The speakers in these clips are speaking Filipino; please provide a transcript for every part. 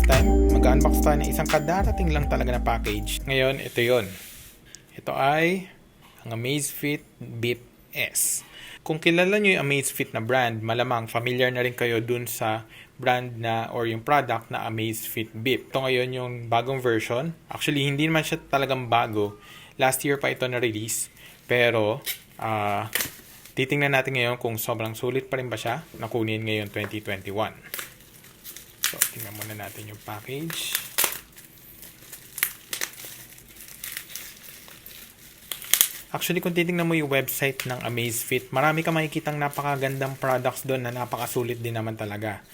time, mag-unbox tayo ng isang kadarating lang talaga na package. Ngayon, ito yon. Ito ay ang Amazfit Bip S. Kung kilala nyo yung Amazfit na brand, malamang familiar na rin kayo dun sa brand na or yung product na Amazfit Bip. Ito ngayon yung bagong version. Actually, hindi naman siya talagang bago. Last year pa ito na-release. Pero, titingnan natin ngayon kung sobrang sulit pa rin ba siya na kunin ngayon 2021. So, tingnan muna natin yung package. Actually, kung titingnan mo yung website ng Amazfit, marami ka makikitang napakagandang products doon na napakasulit din naman talaga.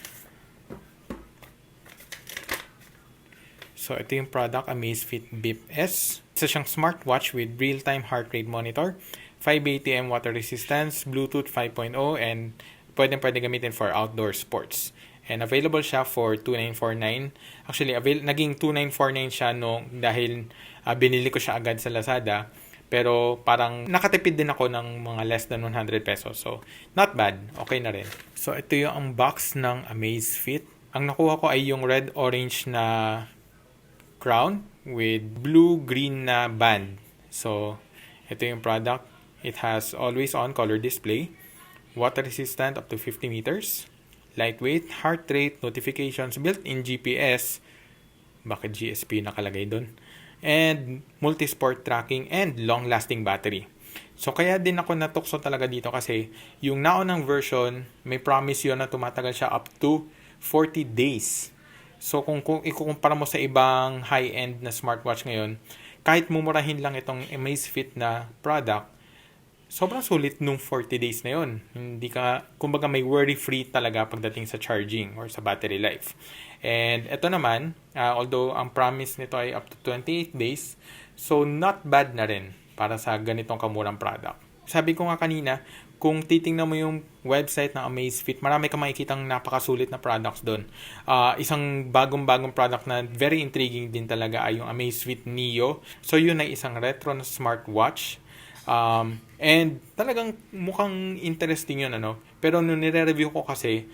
So, ito yung product, Amazfit Bip S. Isa siyang smartwatch with real-time heart rate monitor, 5 ATM water resistance, Bluetooth 5.0, and pwede gamitin for outdoor sports. And available siya for $2,949. Actually, naging $2,949 siya dahil binili ko siya agad sa Lazada. Pero parang nakatipid din ako ng mga less than 100 pesos. So, not bad. Okay na rin. So, ito yung unbox ng Amazfit. Ang nakuha ko ay yung red-orange na crown with blue-green na band. So, ito yung product. It has always-on color display, water-resistant up to 50 meters, lightweight, heart rate, notifications, built-in GPS, bakit GSP nakalagay doon, and multi-sport tracking and long-lasting battery. So, kaya din ako natukso talaga dito kasi yung naunang version, may promise yun na tumatagal siya up to 40 days. So, kung ikukumpara mo sa ibang high-end na smartwatch ngayon, kahit mumurahin lang itong Amazfit na product, sobrang sulit nung 40 days na yun. Hindi ka, kumbaga may worry-free talaga pagdating sa charging or sa battery life. And ito naman, although ang promise nito ay up to 28 days, so not bad na rin para sa ganitong kamurang product. Sabi ko nga kanina, kung titingnan mo yung website ng Amazfit, marami ka makikitang napakasulit na products doon. Isang bagong-bagong product na very intriguing din talaga ay yung Amazfit Neo. So yun ay isang retro na smartwatch. And talagang mukhang interesting yun, ano. Pero nung nire-review ko kasi,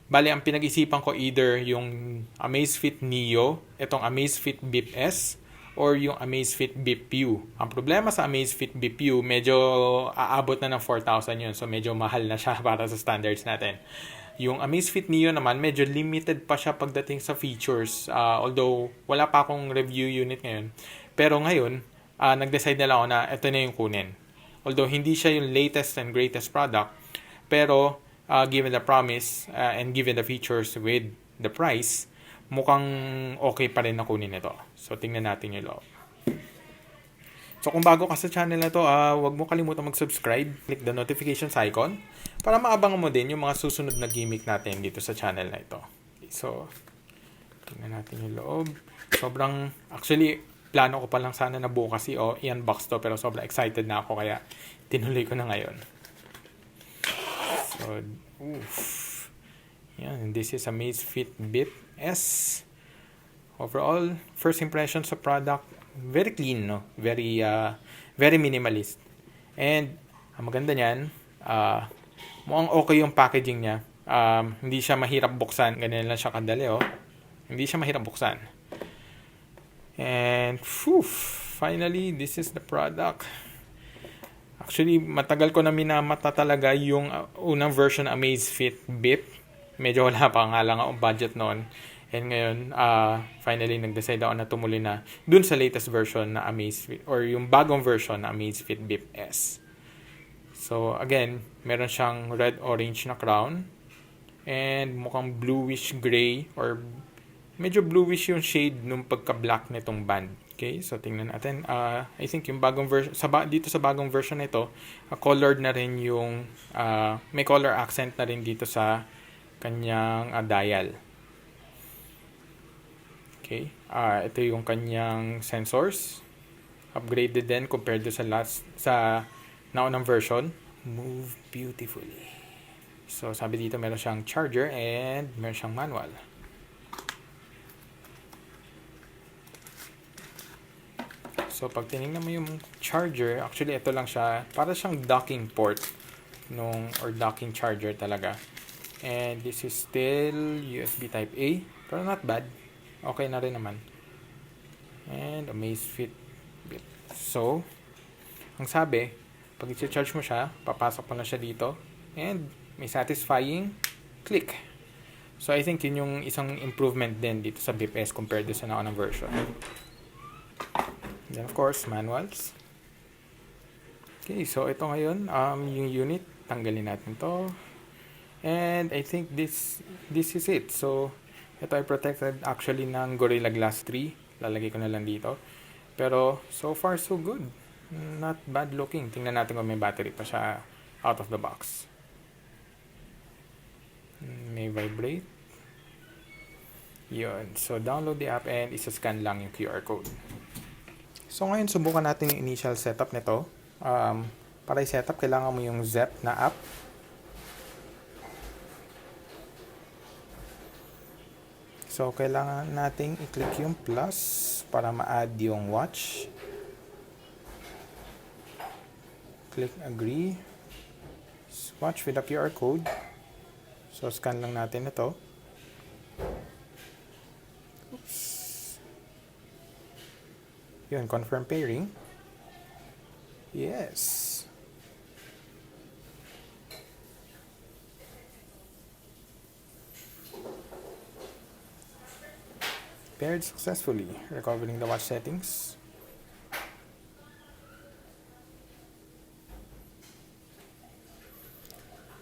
bali ang pinag-isipan ko either yung Amazfit Neo, itong Amazfit Bip S, or yung Amazfit Bip U. Ang problema sa Amazfit Bip U, medyo aabot na ng 4,000 yun. So medyo mahal na siya para sa standards natin. Yung Amazfit Neo naman, medyo limited pa siya pagdating sa features. Although wala pa akong review unit ngayon. Pero ngayon, nag-decide na lang ako na ito na yung kunin. Although hindi siya yung latest and greatest product, pero given the promise and given the features with the price, mukhang okay pa rin na kunin ito. So, tingnan natin yung loob. So, kung bago ka sa channel na to, huwag mo kalimutan mag-subscribe. Click the notifications icon para maabangan mo din yung mga susunod na gimmick natin dito sa channel na ito. Okay, so, tingnan natin yung loob. Sobrang, actually, plano ko pa lang sana na bukas i-unbox to, pero sobrang excited na ako kaya tinuloy ko na ngayon. So, yan, this is Amazfit Bip S. Overall, first impression sa product, very clean, no? Very minimalist. And ang maganda niyan, mukhang okay yung packaging niya. Hindi siya mahirap buksan, ganyan lang siya kadali, oh. Hindi siya mahirap buksan. And finally, this is the product. Actually, matagal ko na minamata talaga yung unang version Amazfit Bip. Medyo wala pa nga lang ang budget noon. And ngayon, finally, nag-decide ako na tumuloy na dun sa latest version na Amazfit, or yung bagong version na Amazfit Bip S. So, again, meron siyang red-orange na crown. And mukhang bluish-gray, or medyo bluish yung shade nung pagka-black nitong band. Okay, so tingnan natin. I think yung bagong version, dito sa bagong version nito, colored na rin yung, may color accent na rin dito sa kanyang dial. Okay, ito yung kanyang sensors. Upgraded din compared to sa naunang version. Move beautifully. So, sabi dito meron siyang charger and meron siyang manual. So, pag tinignan mo yung charger, actually, ito lang siya. Para siyang docking port or docking charger talaga. And this is still USB Type A. Pero not bad. Okay na rin naman. And Amazfit Bip. So, ang sabi, pag i-charge mo siya, papasok mo na siya dito. And may satisfying click. So, I think yun yung isang improvement din dito sa Bip S compared to sa naunang version. Then, of course, manuals. Okay, so ito ngayon, yung unit, tanggalin natin to. And I think this is it. So, ito ay protected actually ng Gorilla Glass 3. Lalagay ko na lang dito. Pero, so far, so good. Not bad looking. Tingnan natin kung may battery pa siya out of the box. May vibrate. Yun. So, download the app and isa-scan lang yung QR code. So, ngayon, subukan natin yung initial setup nito. Para i-setup, kailangan mo yung Zepp na app. So, kailangan nating i-click yung plus para ma-add yung watch. Click agree. Watch with the QR code. So, scan lang natin ito. Oops. Yun, confirm pairing. Yes. Paired successfully, recovering the watch settings.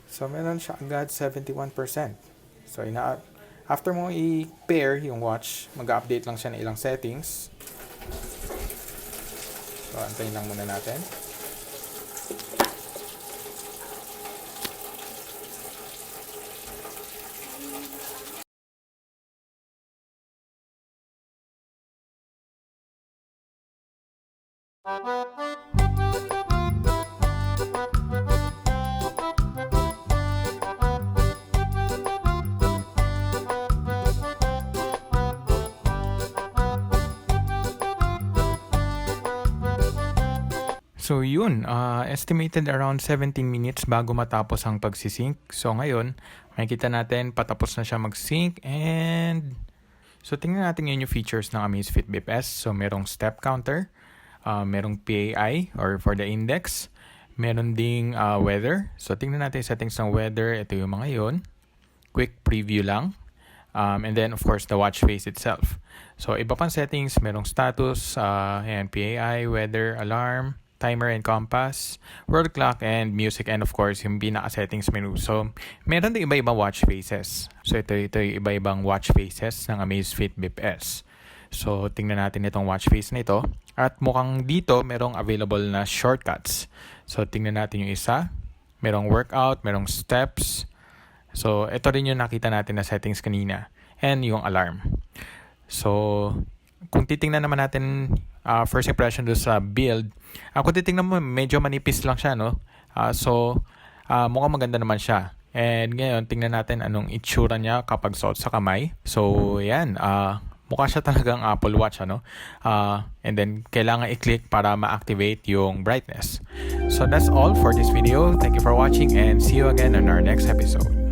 So, meron siya agad 71%. So, after mo i-pair yung watch, mag-update lang siya ng ilang settings. So, antayin lang muna natin. So yun, estimated around 17 minutes bago matapos ang pagsisync. So ngayon, makikita natin patapos na siya mag-sync and so tingnan natin ngayon yung features ng Amazfit Bip S. So merong step counter, merong PAI or for the index, meron ding weather. So tingnan natin yung settings ng weather, ito yung mga yun. Quick preview lang. And then of course the watch face itself. So iba pang settings, merong status, and PAI, weather, alarm, timer and compass, world clock, and music, and of course, yung pinaka-settings menu. So, meron din iba-ibang watch faces. So, ito yung iba-ibang watch faces ng Amazfit Bip S. So, tingnan natin itong watch face na ito. At mukhang dito, merong available na shortcuts. So, tingnan natin yung isa. Merong workout, merong steps. So, ito rin yung nakita natin na settings kanina. And yung alarm. So, kung titingnan naman natin first impression doon sa build, kung titingnan mo, medyo manipis lang siya, no? Mukhang maganda naman siya. And ngayon, tingnan natin anong itsura niya kapag suot sa kamay. So, yan. Mukha siya talagang Apple Watch, ano? And then, kailangan i-click para ma-activate yung brightness. So, that's all for this video. Thank you for watching and see you again on our next episode.